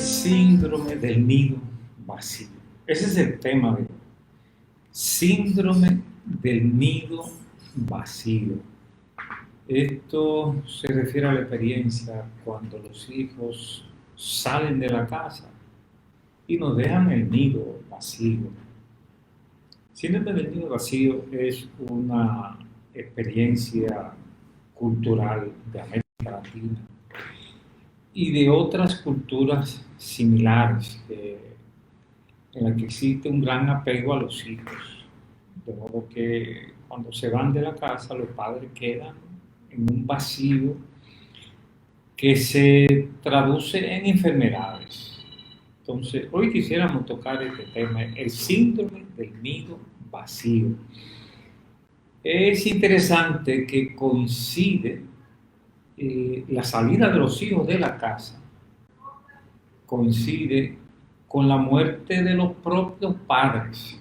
síndrome del nido vacío. Ese es el tema de hoy. Síndrome del nido vacío. Esto se refiere a la experiencia cuando los hijos salen de la casa y nos dejan el nido vacío. Síndrome del nido vacío es una experiencia cultural de América Latina y de otras culturas similares en las que existe un gran apego a los hijos. De modo que cuando se van de la casa, los padres quedan en un vacío que se traduce en enfermedades. Entonces, hoy quisiéramos tocar este tema, el síndrome del nido vacío. Es interesante que coincide la salida de los hijos de la casa, coincide con la muerte de los propios padres.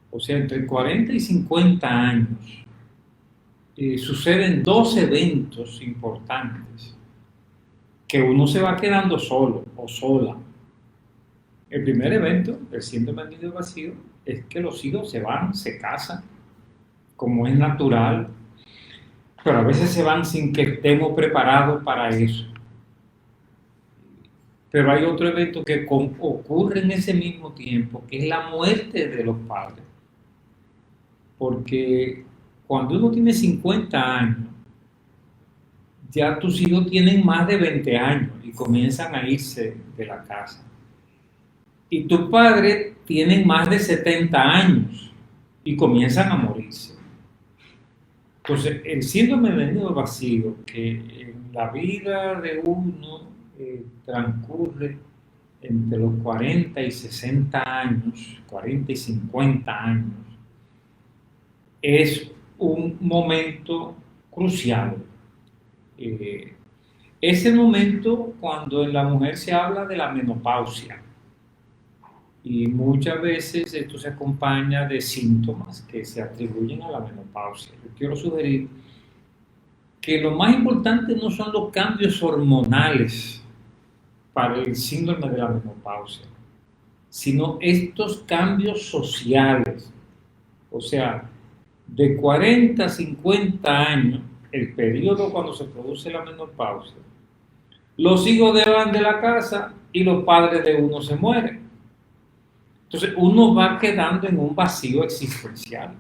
O sea, entre 40 y 50 años suceden dos eventos importantes que uno se va quedando solo o sola. El primer evento, el síndrome del nido vacío, es que los hijos se van, se casan, como es natural, pero a veces se van sin que estemos preparados para eso. Pero hay otro evento que ocurre en ese mismo tiempo, que es la muerte de los padres. Porque cuando uno tiene 50 años, ya tus hijos tienen más de 20 años y comienzan a irse de la casa. Y tus padres tienen más de 70 años y comienzan a morirse. Entonces, el síndrome del nido vacío, que en la vida de uno transcurre entre los 40 y 60 años, 40 y 50 años, es un momento crucial. Es el momento cuando en la mujer se habla de la menopausia. Y muchas veces esto se acompaña de síntomas que se atribuyen a la menopausia. Yo quiero sugerir que lo más importante no son los cambios hormonales para el síndrome de la menopausia, sino estos cambios sociales. O sea, de 40 a 50 años, el periodo cuando se produce la menopausia, los hijos van de la casa y los padres de uno se mueren. Entonces uno va quedando en un vacío existencial.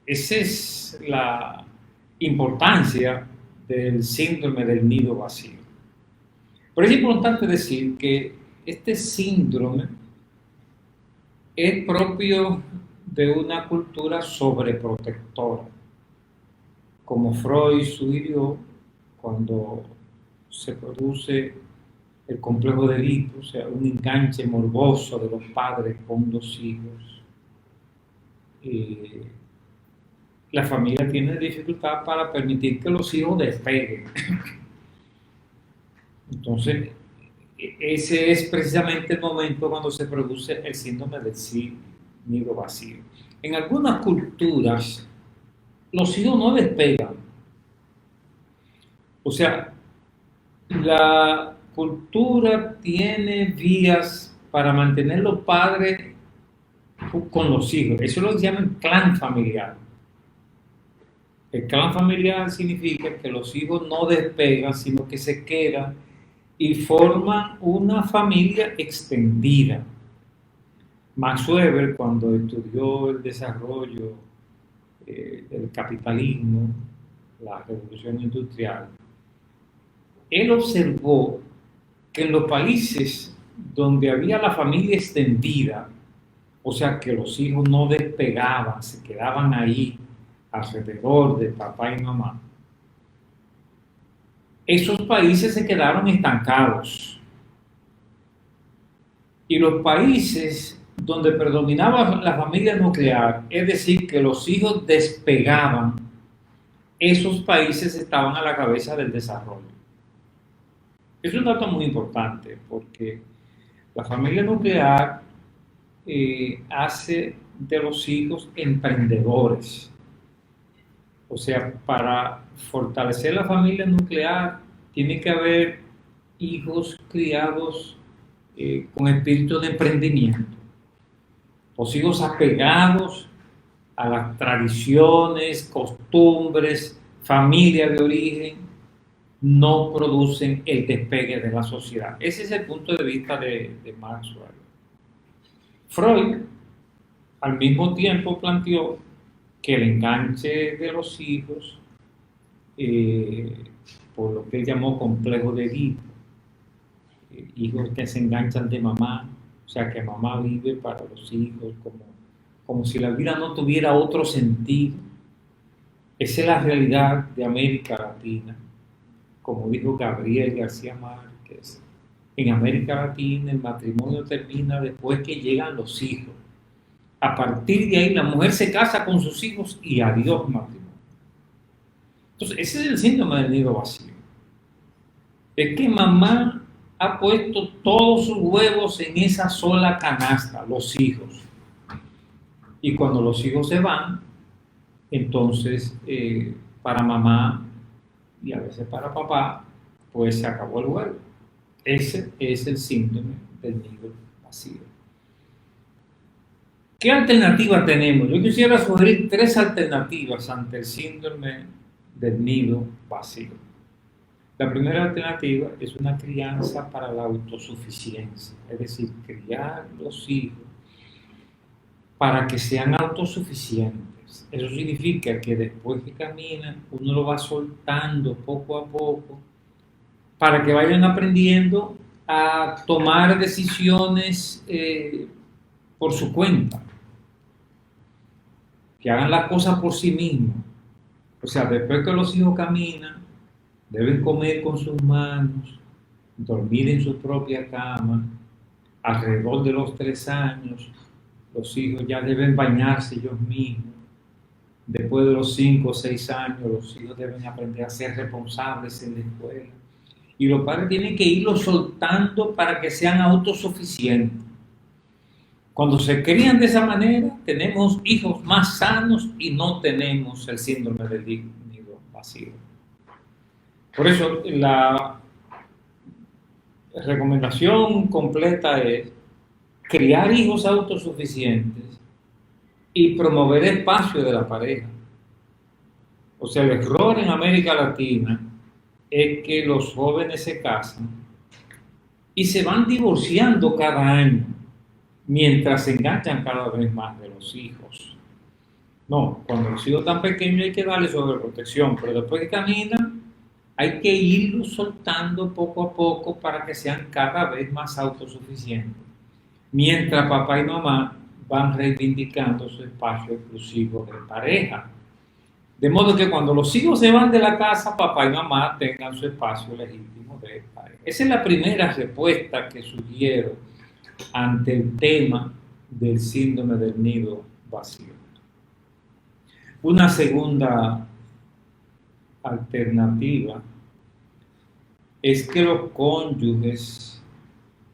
Esa es la importancia del síndrome del nido vacío. Pero es importante decir que este síndrome es propio de una cultura sobreprotectora, como Freud sugirió cuando se produce el complejo de Edipo, o sea, un enganche morboso de los padres con los hijos. La familia tiene dificultad para permitir que los hijos despeguen. Entonces, ese es precisamente el momento cuando se produce el síndrome del nido vacío. En algunas culturas, los hijos no despegan. O sea, la cultura tiene vías para mantener los padres con los hijos. Eso lo llaman clan familiar. El clan familiar significa que los hijos no despegan, sino que se quedan y forman una familia extendida. Max Weber, cuando estudió el desarrollo del capitalismo, la revolución industrial, él observó que en los países donde había la familia extendida, o sea que los hijos no despegaban, se quedaban ahí alrededor de papá y mamá, esos países se quedaron estancados. Y los países donde predominaba la familia nuclear, es decir, que los hijos despegaban, esos países estaban a la cabeza del desarrollo. Es un dato muy importante porque la familia nuclear hace de los hijos emprendedores. O sea, para fortalecer la familia nuclear tiene que haber hijos criados con espíritu de emprendimiento. Los hijos apegados a las tradiciones, costumbres, familia de origen, no producen el despegue de la sociedad. Ese es el punto de vista de Maxwell. Freud, al mismo tiempo, planteó que el enganche de los hijos, por lo que él llamó complejo de Edipo, hijos que se enganchan de mamá, o sea, que mamá vive para los hijos como si la vida no tuviera otro sentido. Esa es la realidad de América Latina. Como dijo Gabriel García Márquez, en América Latina el matrimonio termina después que llegan los hijos. A partir de ahí la mujer se casa con sus hijos y adiós matrimonio. Entonces, ese es el síndrome del nido vacío. Es que mamá ha puesto todos sus huevos en esa sola canasta, los hijos. Y cuando los hijos se van, entonces para mamá y a veces para papá, pues se acabó el huevo. Ese es el síndrome del nido vacío. ¿Qué alternativa tenemos? Yo quisiera sugerir 3 alternativas ante el síndrome del nido vacío. La primera alternativa es una crianza para la autosuficiencia, es decir, criar los hijos para que sean autosuficientes. Eso significa que después que caminan, uno lo va soltando poco a poco para que vayan aprendiendo a tomar decisiones por su cuenta, que hagan las cosas por sí mismos. O sea, después que los hijos caminan, deben comer con sus manos, dormir en su propia cama. Alrededor de los 3 años, los hijos ya deben bañarse ellos mismos. Después de los 5 o 6 años, los hijos deben aprender a ser responsables en la escuela. Y los padres tienen que irlos soltando para que sean autosuficientes. Cuando se crían de esa manera, tenemos hijos más sanos y no tenemos el síndrome del nido vacío. Por eso, la recomendación completa es criar hijos autosuficientes y promover espacio de la pareja. O sea, el error en América Latina es que los jóvenes se casan y se van divorciando cada año mientras se enganchan cada vez más de los hijos. No, cuando los hijos están pequeños hay que darle sobreprotección, pero después que caminan hay que irlos soltando poco a poco para que sean cada vez más autosuficientes, mientras papá y mamá van reivindicando su espacio exclusivo de pareja. De modo que cuando los hijos se van de la casa, papá y mamá tengan su espacio legítimo de pareja. Esa es la primera respuesta que sugiero ante el tema del síndrome del nido vacío. Una segunda alternativa es que los cónyuges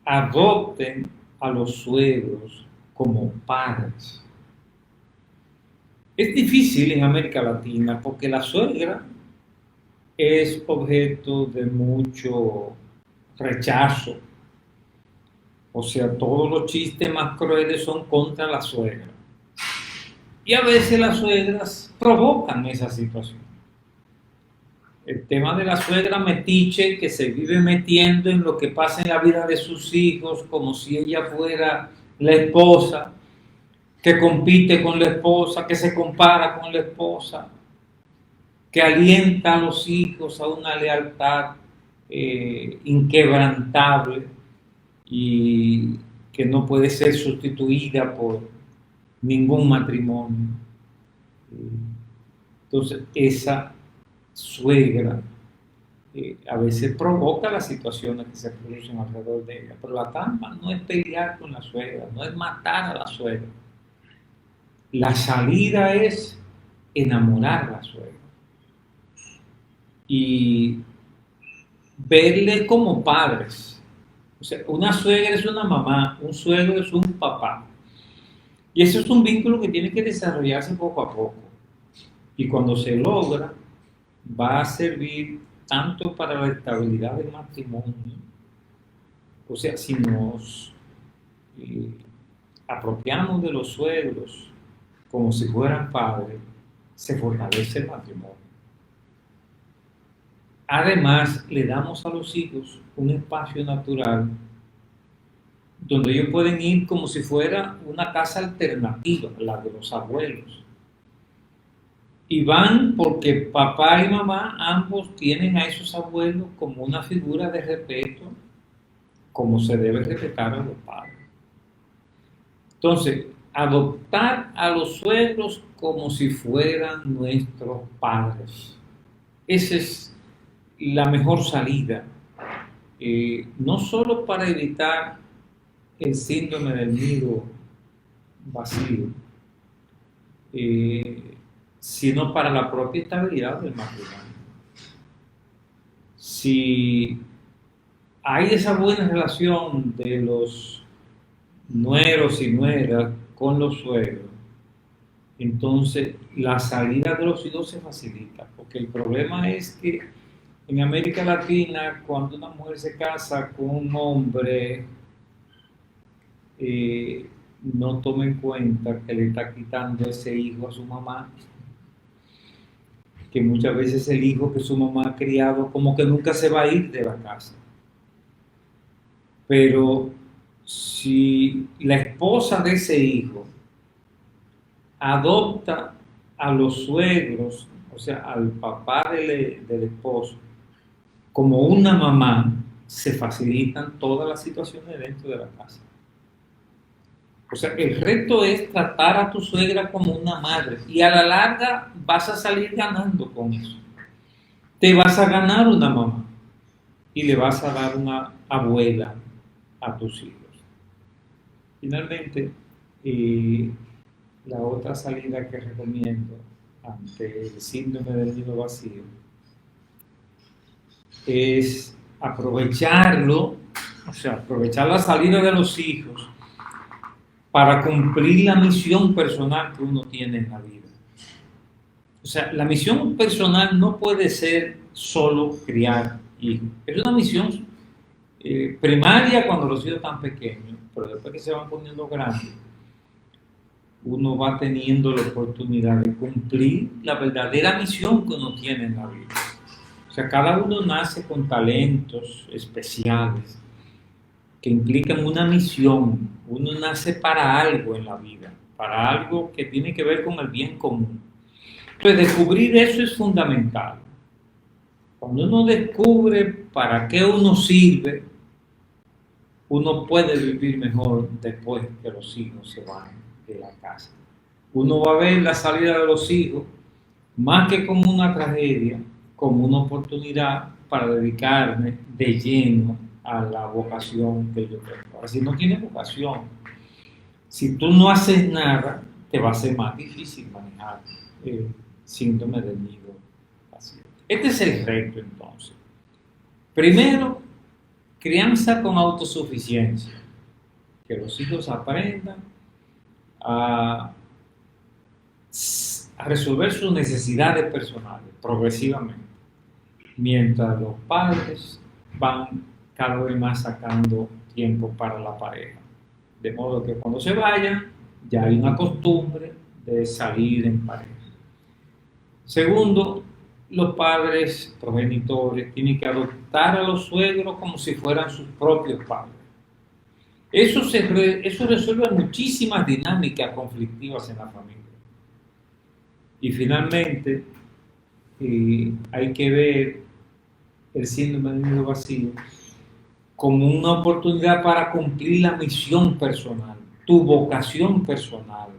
adopten a los suegros como padres. Es difícil en América Latina porque la suegra es objeto de mucho rechazo. O sea, todos los chistes más crueles son contra la suegra. Y a veces las suegras provocan esa situación. El tema de la suegra metiche que se vive metiendo en lo que pasa en la vida de sus hijos como si ella fuera la esposa, que compite con la esposa, que se compara con la esposa, que alienta a los hijos a una lealtad inquebrantable y que no puede ser sustituida por ningún matrimonio. Entonces, esa suegra a veces provoca las situaciones que se producen alrededor de ella, pero la trampa no es pelear con la suegra, no es matar a la suegra. La salida es enamorar a la suegra y verle como padres. O sea, una suegra es una mamá, un suegro es un papá. Y eso es un vínculo que tiene que desarrollarse poco a poco. Y cuando se logra, va a servir tanto para la estabilidad del matrimonio O sea, si nos eh, apropiamos de los suegros como si fueran padres, se fortalece el matrimonio. Además, le damos a los hijos un espacio natural donde ellos pueden ir como si fuera una casa alternativa, la de los abuelos. Y van porque papá y mamá ambos tienen a esos abuelos como una figura de respeto, como se debe respetar a los padres. Entonces, adoptar a los suegros como si fueran nuestros padres. Esa es la mejor salida, no solo para evitar el síndrome del nido vacío, sino para la propia estabilidad del matrimonio. Si hay esa buena relación de los nueros y nueras con los suegros, entonces la salida de los hijos se facilita, porque el problema es que en América Latina, cuando una mujer se casa con un hombre, no toma en cuenta que le está quitando ese hijo a su mamá, que muchas veces el hijo que su mamá ha criado como que nunca se va a ir de la casa. Pero si la esposa de ese hijo adopta a los suegros, o sea, al papá del esposo, como una mamá, se facilitan todas las situaciones dentro de la casa. O sea, el reto es tratar a tu suegra como una madre y a la larga vas a salir ganando con eso. Te vas a ganar una mamá y le vas a dar una abuela a tus hijos. Finalmente, la otra salida que recomiendo ante el síndrome del nido vacío es aprovecharlo, o sea, aprovechar la salida de los hijos para cumplir la misión personal que uno tiene en la vida. O sea, la misión personal no puede ser solo criar hijos. Es una misión primaria cuando los hijos están pequeños, pero después que se van poniendo grandes, uno va teniendo la oportunidad de cumplir la verdadera misión que uno tiene en la vida. O sea, cada uno nace con talentos especiales que implican una misión. Uno nace para algo en la vida, para algo que tiene que ver con el bien común. Entonces, descubrir eso es fundamental. Cuando uno descubre para qué uno sirve, uno puede vivir mejor después que los hijos se van de la casa. Uno va a ver la salida de los hijos más que como una tragedia, como una oportunidad para dedicarme de lleno a la vocación que yo tengo. Ahora, si no tienes vocación, si tú no haces nada, te va a ser más difícil manejar el síndrome del nido vacío. Este es el reto, entonces. Primero, crianza con autosuficiencia. Que los hijos aprendan a resolver sus necesidades personales progresivamente, mientras los padres van cada vez más sacando tiempo para la pareja. De modo que cuando se vayan, ya hay una costumbre de salir en pareja. Segundo, los padres progenitores tienen que adoptar a los suegros como si fueran sus propios padres. Eso resuelve muchísimas dinámicas conflictivas en la familia. Y finalmente, hay que ver el síndrome del nido vacío como una oportunidad para cumplir la misión personal, tu vocación personal,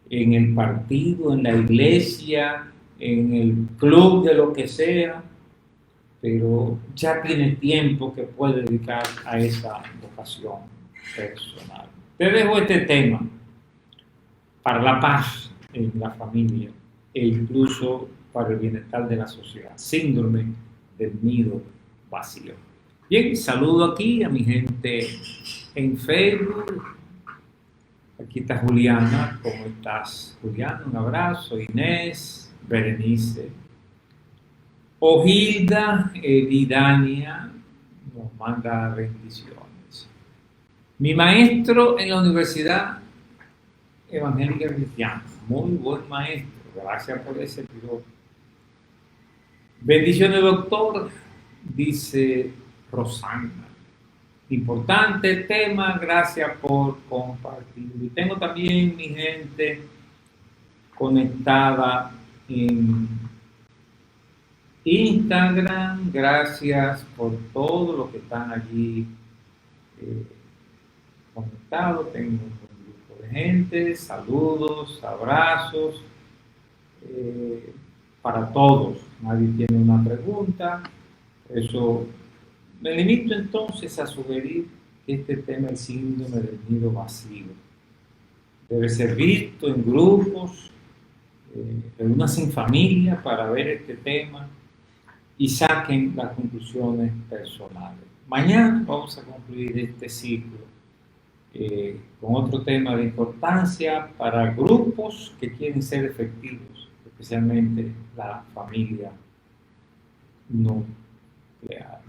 en el partido, en la iglesia, en el club, de lo que sea, pero ya tiene tiempo que puede dedicar a esa vocación personal. Te dejo este tema para la paz en la familia e incluso para el bienestar de la sociedad. Síndrome del nido vacío. Bien, saludo aquí a mi gente en Facebook. Aquí está Juliana. ¿Cómo estás, Juliana? Un abrazo. Inés, Berenice, Ojilda, Vidania nos manda bendiciones. Mi maestro en la Universidad Evangélica Cristiana, muy buen maestro, gracias por ese piropo. Bendiciones, doctor, dice Rosana. Importante tema, gracias por compartir. Y tengo también mi gente conectada en Instagram, gracias por todo lo que están allí conectados. Tengo un grupo de gente, saludos, abrazos para todos. Nadie tiene una pregunta, por eso me limito entonces a sugerir que este tema, el síndrome del nido vacío, debe ser visto en grupos, reúnanse en familia para ver este tema y saquen las conclusiones personales. Mañana vamos a concluir este ciclo con otro tema de importancia para grupos que quieren ser efectivos, especialmente la familia nuclear.